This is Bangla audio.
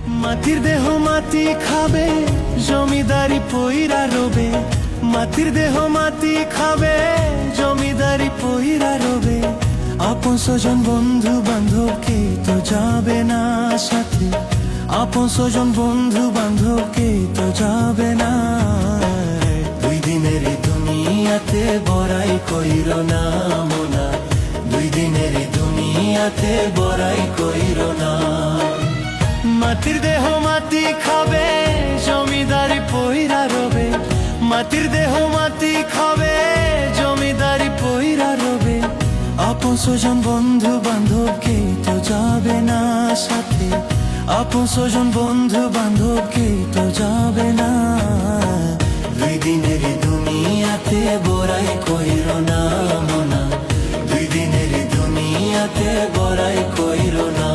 মাটির দেহ মাটি খাবে, জমিদারি পইরা রবে। মাটির দেহ মাটি খাবে, জমিদারি পইরা রবে। আপন স্বজন বন্ধু বান্ধবকে তো যাবে না সাথে, আপন স্বজন বন্ধু বান্ধবকে তো যাবে না। দুই দিনের দুনিয়াতে বড়াই কইরো না মোনা, দুই দিনের দুনিয়াতে বড়াই কইরো না। মাটির দেহ মাটি খাবে, জমিদারি পইরা রবে। মাটির দেহ মাটি খাবে, জমিদারি পইরা রবে। আপন স্বজন বন্ধু বান্ধবকে তো যাবে না সাথে, আপন স্বজন বন্ধু বান্ধবকে তো যাবে না। দুই দিনের দুনিয়াতে বড়াই কইরো না মোনা, দুই দিনের দুনিয়াতে বড়াই কইরো না।